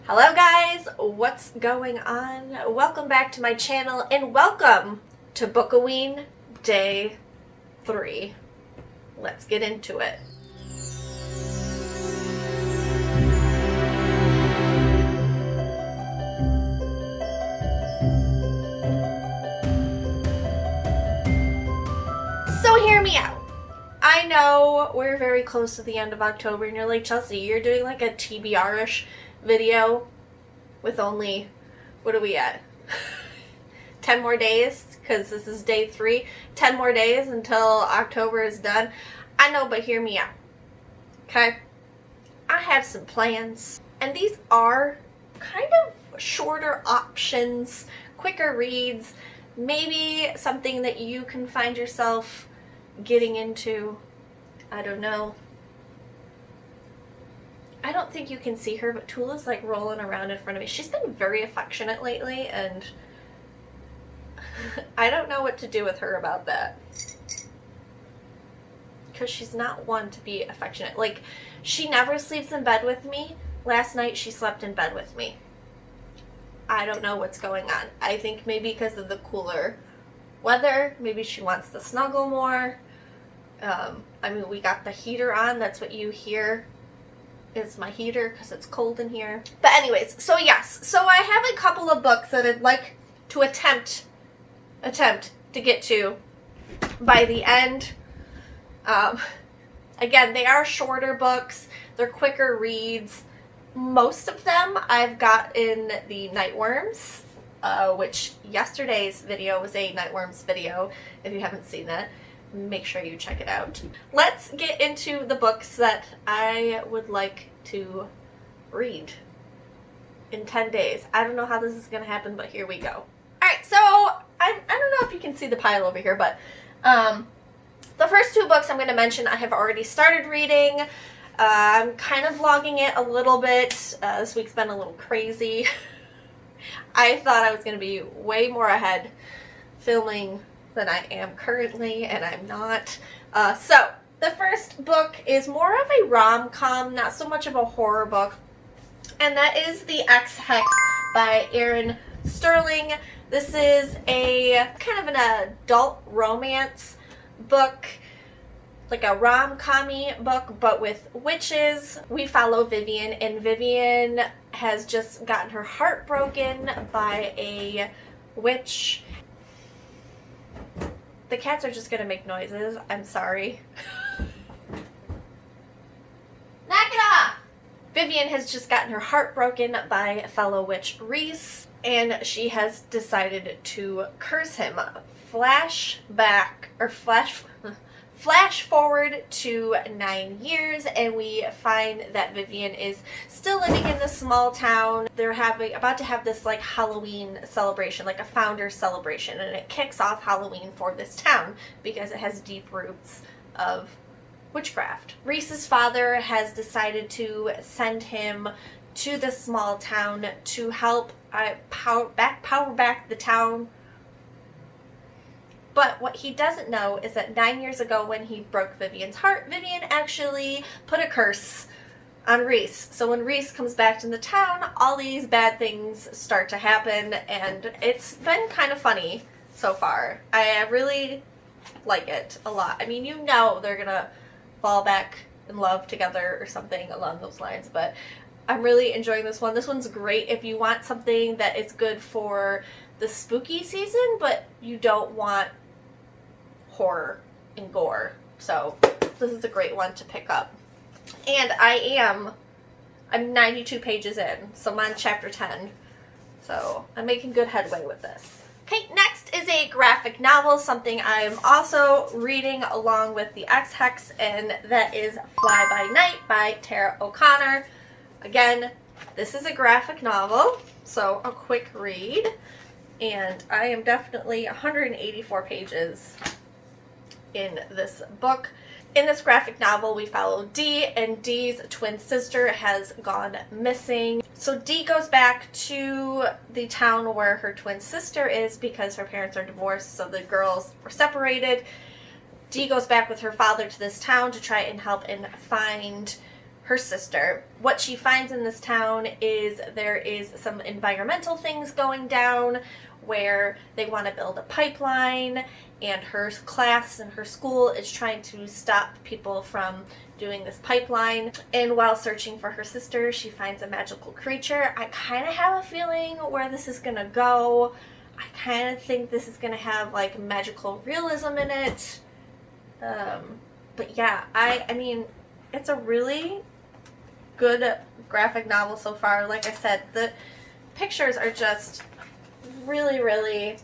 Hello guys, what's going on? Welcome back to my channel and welcome to O Ween Day 3. Let's get into it. So hear me out. I know we're very close to the end of October and you're like, Chelsea, you're doing like a TBR-ish video with only, what are we at? 10 more days, because this is day 3. 10 more days until October is done. I know, but hear me out. Okay? I have some plans, and these are kind of shorter options, quicker reads, maybe something that you can find yourself getting into. I don't know. I don't think you can see her, but Tula's like rolling around in front of me. She's been very affectionate lately, and I don't know what to do with her about that. Because she's not one to be affectionate. Like, she never sleeps in bed with me. Last night she slept in bed with me. I don't know what's going on. I think maybe because of the cooler weather. Maybe she wants to snuggle more. I mean, we got the heater on. That's what you hear. Is my heater because it's cold in here. But anyways, so yes, so I have a couple of books that I'd like to attempt to get to by the end. Again, they are shorter books. They're quicker reads. Most of them I've got in the Nightworms, which yesterday's video was a Nightworms video. If you haven't seen that, make sure you check it out. Let's get into the books that I would like to read in 10 days. I don't know how this is going to happen, but here we go. Alright, so I don't know if you can see the pile over here, but the first 2 books I'm going to mention I have already started reading. I'm kind of vlogging it a little bit. This week's been a little crazy. I thought I was going to be way more ahead filming than I am currently, and I'm not. So, the first book is more of a rom-com, not so much of a horror book, and that is the Ex Hex by Erin Sterling. This is a kind of an adult romance book, like a rom-com-y book, but with witches. We follow Vivian, and Vivian has just gotten her heart broken by a witch. The cats are just gonna make noises. I'm sorry. Knock it off! Vivian has just gotten her heart broken by fellow witch Reese, and she has decided to curse him. Flash forward to 9 years, and we find that Vivian is still living in this small town. They're about to have this like Halloween celebration, like a founder's celebration, and it kicks off Halloween for this town because it has deep roots of witchcraft. Reese's father has decided to send him to this small town to help power back the town. But what he doesn't know is that 9 years ago when he broke Vivian's heart, Vivian actually put a curse on Reese. So when Reese comes back to the town, all these bad things start to happen, and it's been kind of funny so far. I really like it a lot. I mean, you know they're gonna fall back in love together or something along those lines, but I'm really enjoying this one. This one's great if you want something that is good for the spooky season, but you don't want horror and gore. So this is a great one to pick up. And I'm 92 pages in, so I'm on chapter 10. So I'm making good headway with this. Okay, next is a graphic novel, something I'm also reading along with the Ex Hex, and that is Fly by Night by Tara O'Connor. Again, this is a graphic novel, so a quick read, and I am definitely 184 pages in this book. In this graphic novel, we follow Dee, and Dee's twin sister has gone missing. So Dee goes back to the town where her twin sister is because her parents are divorced, so the girls were separated. Dee goes back with her father to this town to try and help and find her sister. What she finds in this town is there is some environmental things going down where they want to build a pipeline, and her class and her school is trying to stop people from doing this pipeline. And while searching for her sister, she finds a magical creature. I kind of have a feeling where this is going to go. I kind of think this is going to have like magical realism in it. But yeah, I mean, it's a really good graphic novel so far. Like I said, the pictures are just really, really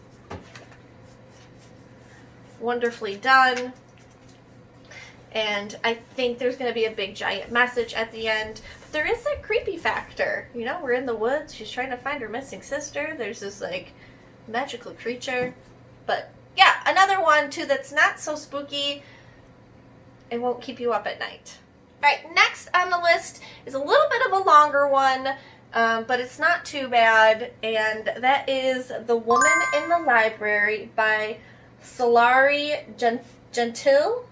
wonderfully done. And I think there's going to be a big giant message at the end. But there is that creepy factor. You know, we're in the woods. She's trying to find her missing sister. There's this like magical creature. But yeah, another one too that's not so spooky and won't keep you up at night. Alright, next on the list is a little bit of a longer one, but it's not too bad, and that is The Woman in the Library by Solari Gentile.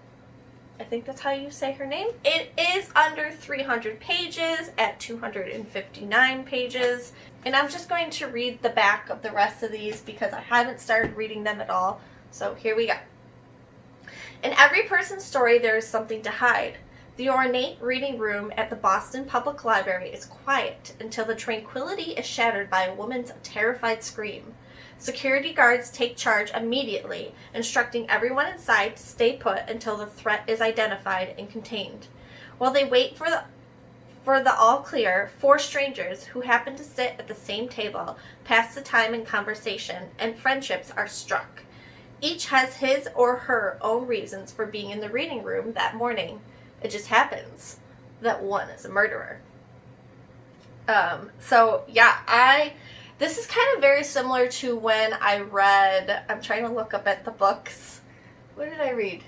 I think that's how you say her name. It is under 300 pages at 259 pages, and I'm just going to read the back of the rest of these because I haven't started reading them at all. So here we go. In every person's story, there is something to hide. The ornate reading room at the Boston Public Library is quiet until the tranquility is shattered by a woman's terrified scream. Security guards take charge immediately, instructing everyone inside to stay put until the threat is identified and contained. While they wait for the all clear, 4 strangers who happen to sit at the same table pass the time in conversation, and friendships are struck. Each has his or her own reasons for being in the reading room that morning. It just happens that one is a murderer. So yeah, this is kind of very similar to when I read, I'm trying to look up at the books. What did I read?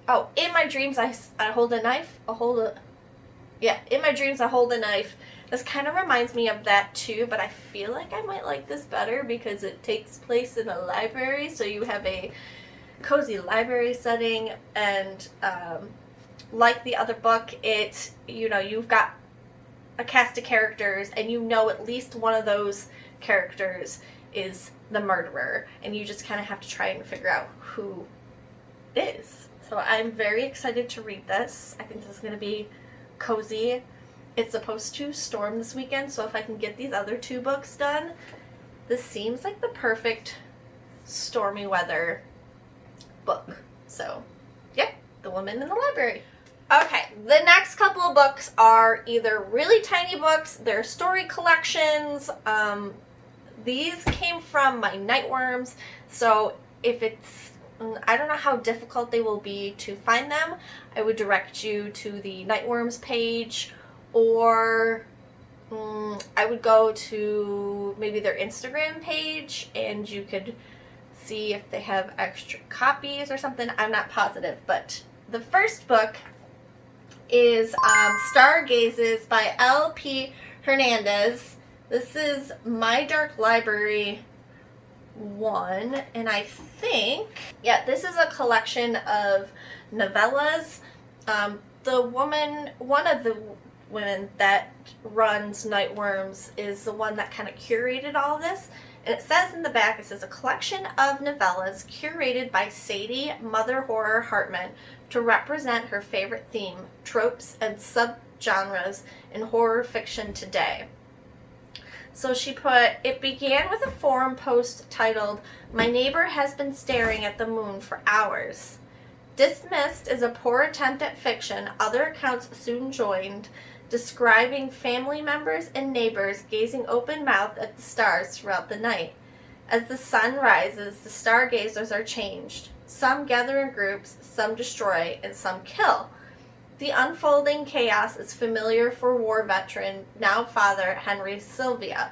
Oh, In My Dreams I Hold a Knife. In My Dreams I Hold a Knife. This kind of reminds me of that too, but I feel like I might like this better because it takes place in a library, so you have a cozy library setting, and like the other book, you've got a cast of characters, and at least one of those characters is the murderer, and you just kind of have to try and figure out who is. So I'm very excited to read this. I think this is going to be cozy. It's supposed to storm this weekend, so if I can get these other 2 books done, this seems like the perfect stormy weather book. So, yeah, The Woman in the Library. Okay, the next couple of books are either really tiny books, they're story collections. These came from my Nightworms, so I don't know how difficult they will be to find them. I would direct you to the Nightworms page, or I would go to maybe their Instagram page and you could see if they have extra copies or something. I'm not positive, but the first book is Stargazes by L.P. Hernandez. This is My Dark Library 1, and I think, this is a collection of novellas. One of the women that runs Nightworms is the one that kind of curated all of this. And it says in the back, it says, a collection of novellas curated by Sadie Mother Horror Hartman to represent her favorite theme, tropes, and subgenres in horror fiction today. So she put, it began with a forum post titled, My Neighbor Has Been Staring at the Moon for Hours. Dismissed as a poor attempt at fiction, other accounts soon joined, describing family members and neighbors gazing open-mouthed at the stars throughout the night. As the sun rises, the stargazers are changed. Some gather in groups, some destroy, and some kill. The unfolding chaos is familiar for war veteran, now father, Henry Silva.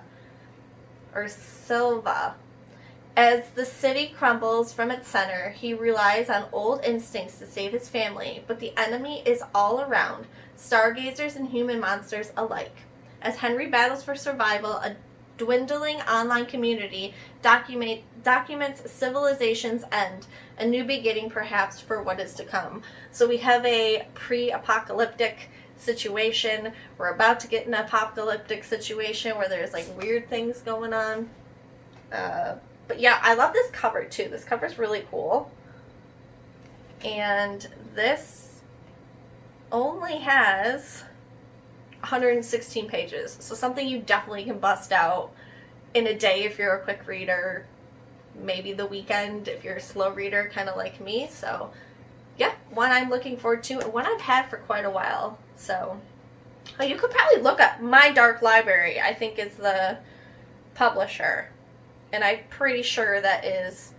As the city crumbles from its center, he relies on old instincts to save his family, but the enemy is all around, stargazers and human monsters alike. As Henry battles for survival, a dwindling online community documents civilization's end, a new beginning perhaps for what is to come. So we have a pre-apocalyptic situation. We're about to get an apocalyptic situation where there's like weird things going on. But yeah, I love this cover too. This cover's really cool. And this only has 116 pages. So something you definitely can bust out in a day if you're a quick reader. Maybe the weekend if you're a slow reader, kind of like me. So yeah, one I'm looking forward to and one I've had for quite a while. So you could probably look up My Dark Library, I think is the publisher. And I'm pretty sure that is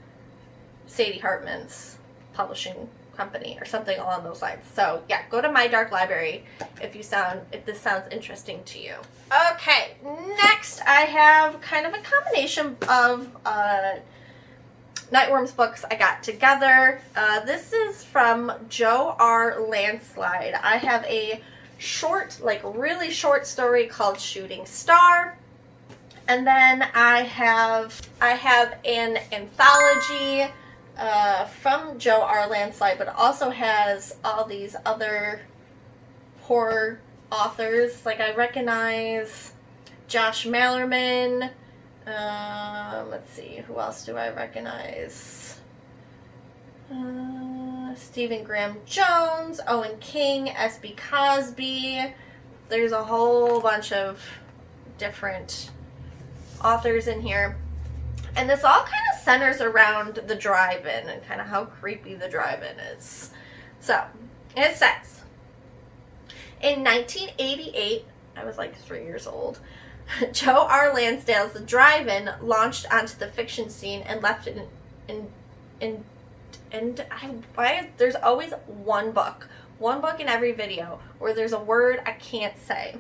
Sadie Hartman's publishing company or something along those lines. So yeah, go to My Dark Library if this sounds interesting to you. Okay, next I have kind of a combination of Nightworms books I got together. This is from Joe R. Landslide. I have a short, like really short story called Shooting Star. And then I have an anthology from Joe R. Landslide, but it also has all these other horror authors. Like I recognize Josh Malerman. Let's see, who else do I recognize? Stephen Graham Jones, Owen King, S.B. Cosby. There's a whole bunch of different authors in here. And this all kind of centers around the drive-in and kind of how creepy the drive-in is. So, it says, in 1988, I was like 3 years old, Joe R. Lansdale's The Drive-In launched onto the fiction scene and left it there's always one book in every video where there's a word I can't say.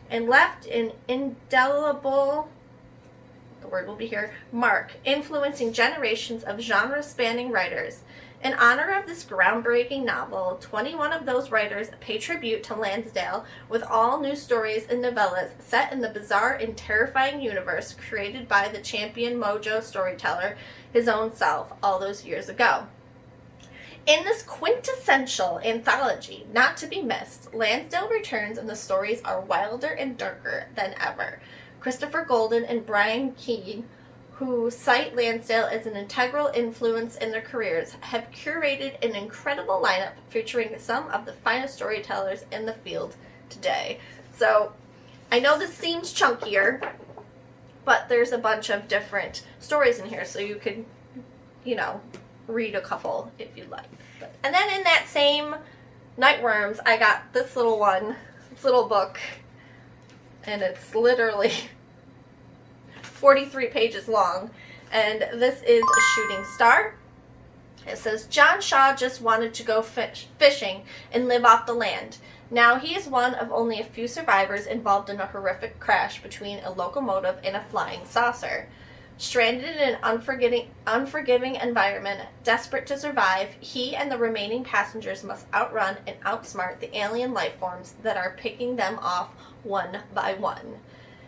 And left an indelible, the word will be here, mark, influencing generations of genre-spanning writers. In honor of this groundbreaking novel, 21 of those writers pay tribute to Lansdale with all new stories and novellas set in the bizarre and terrifying universe created by the champion mojo storyteller, his own self, all those years ago. In this quintessential anthology, not to be missed, Lansdale returns and the stories are wilder and darker than ever. Christopher Golden and Brian Keene, who cite Lansdale as an integral influence in their careers, have curated an incredible lineup featuring some of the finest storytellers in the field today. So, I know this seems chunkier, but there's a bunch of different stories in here, so you could, read a couple if you'd like. And then in that same Nightworms, I got this little book, and it's literally 43 pages long, and this is A Shooting Star. It says, John Shaw just wanted to go fishing and live off the land. Now he is one of only a few survivors involved in a horrific crash between a locomotive and a flying saucer. Stranded in an unforgiving environment, desperate to survive, he and the remaining passengers must outrun and outsmart the alien life forms that are picking them off one by one.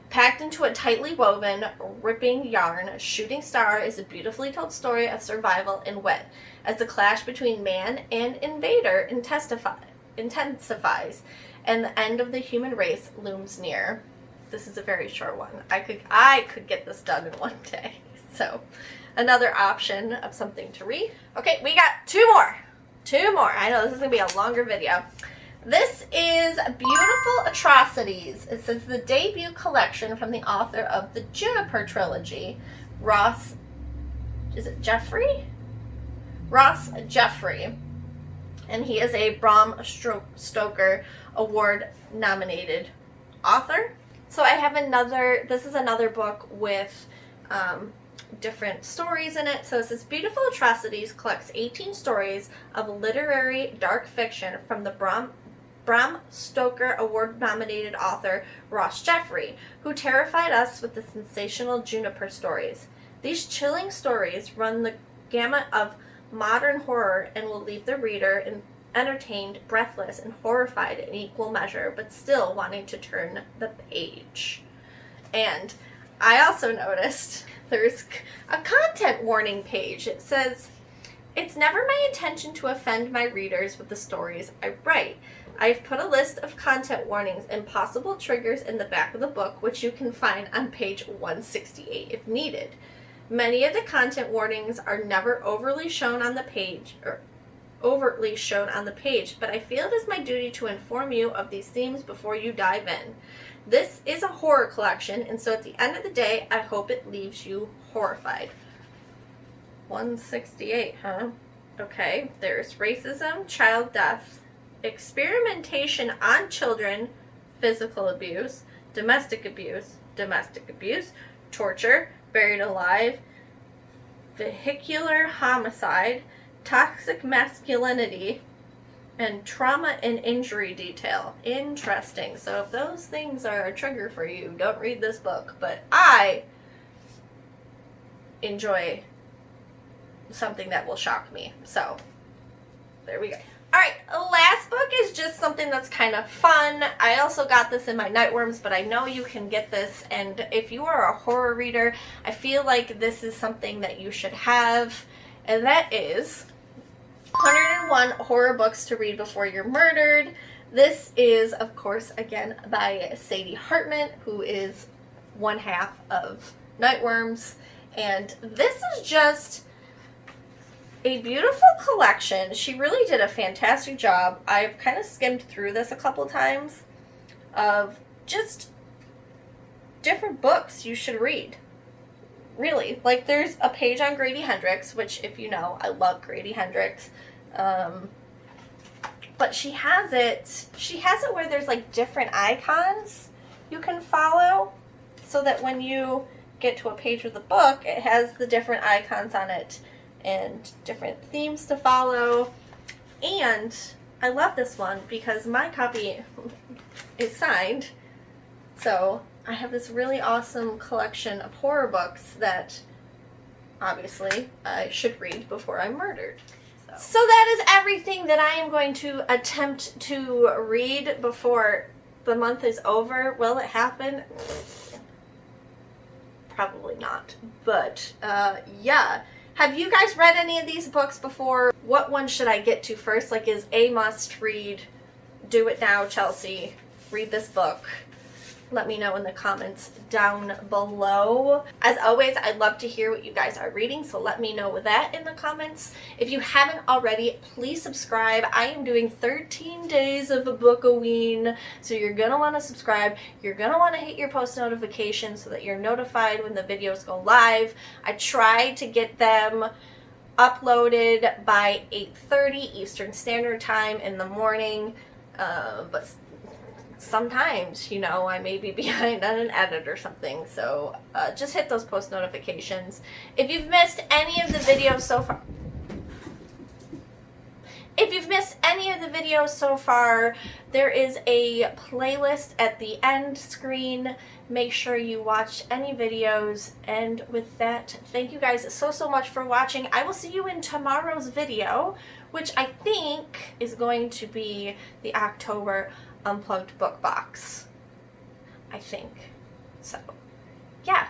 Packed into a tightly woven, ripping yarn, Shooting Star is a beautifully told story of survival and wit, as the clash between man and invader intensifies, and the end of the human race looms near. This is a very short one. I could get this done in one day. So, another option of something to read. Okay, we got two more. I know this is going to be a longer video. This is Beautiful Atrocities. It says the debut collection from the author of the Juniper trilogy, Ross Jeffrey. And he is a Bram Stoker Award nominated author. So I have this is another book with different stories in it. So it says Beautiful Atrocities collects 18 stories of literary dark fiction from the Bram Stoker Award-nominated author Ross Jeffrey, who terrified us with the sensational Juniper stories. These chilling stories run the gamut of modern horror and will leave the reader entertained, breathless, and horrified in equal measure, but still wanting to turn the page. And I also noticed there's a content warning page. It says, "It's never my intention to offend my readers with the stories I write. I've put a list of content warnings and possible triggers in the back of the book, which you can find on page 168 if needed. Many of the content warnings are never overtly shown on the page, but I feel it is my duty to inform you of these themes before you dive in. This is a horror collection, and so at the end of the day, I hope it leaves you horrified. 168, huh? Okay, there's racism, child death, experimentation on children, physical abuse, domestic abuse, torture, buried alive, vehicular homicide, toxic masculinity, and trauma and injury detail. Interesting. So if those things are a trigger for you, don't read this book. But I enjoy something that will shock me. So there we go. Alright, last book is just something that's kind of fun. I also got this in my Nightworms, but I know you can get this, and if you are a horror reader, I feel like this is something that you should have, and that is 101 Horror Books to Read Before You're Murdered. This is, of course, again, by Sadie Hartman, who is one half of Nightworms, and this is just a beautiful collection. She really did a fantastic job. I've kind of skimmed through this a couple times of just different books you should read. Really. Like, there's a page on Grady Hendrix, which, if you know, I love Grady Hendrix. But she has it where there's, like, different icons you can follow, so that when you get to a page with a book, it has the different icons on it and different themes to follow. And I love this one because my copy is signed, so I have this really awesome collection of horror books that obviously I should read before I'm murdered. So that is everything that I am going to attempt to read before the month is over. Will it happen? Probably not. But yeah. Have you guys read any of these books before? What one should I get to first? Like, is a must read? Do it now, Chelsea. Read this book. Let me know in the comments down below. As always, I'd love to hear what you guys are reading, so let me know that in the comments. If you haven't already, please subscribe. I am doing 13 days of a book a ween, so you're going to want to subscribe. You're going to want to hit your post notifications so that you're notified when the videos go live. I try to get them uploaded by 8:30 Eastern Standard Time in the morning, but sometimes, you know, I may be behind on an edit or something, so just hit those post notifications. If you've missed any of the videos so far, there is a playlist at the end screen. Make sure you watch any videos, and with that, thank you guys so much for watching. I will see you in tomorrow's video, which I think is going to be the October Unplugged book box, I think. So yeah,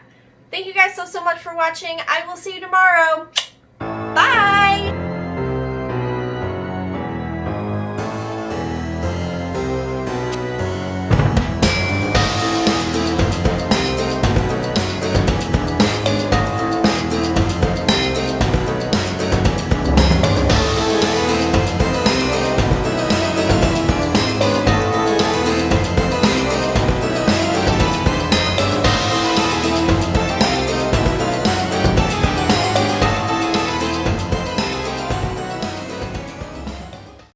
thank you guys so much for watching. I will see you tomorrow. Bye.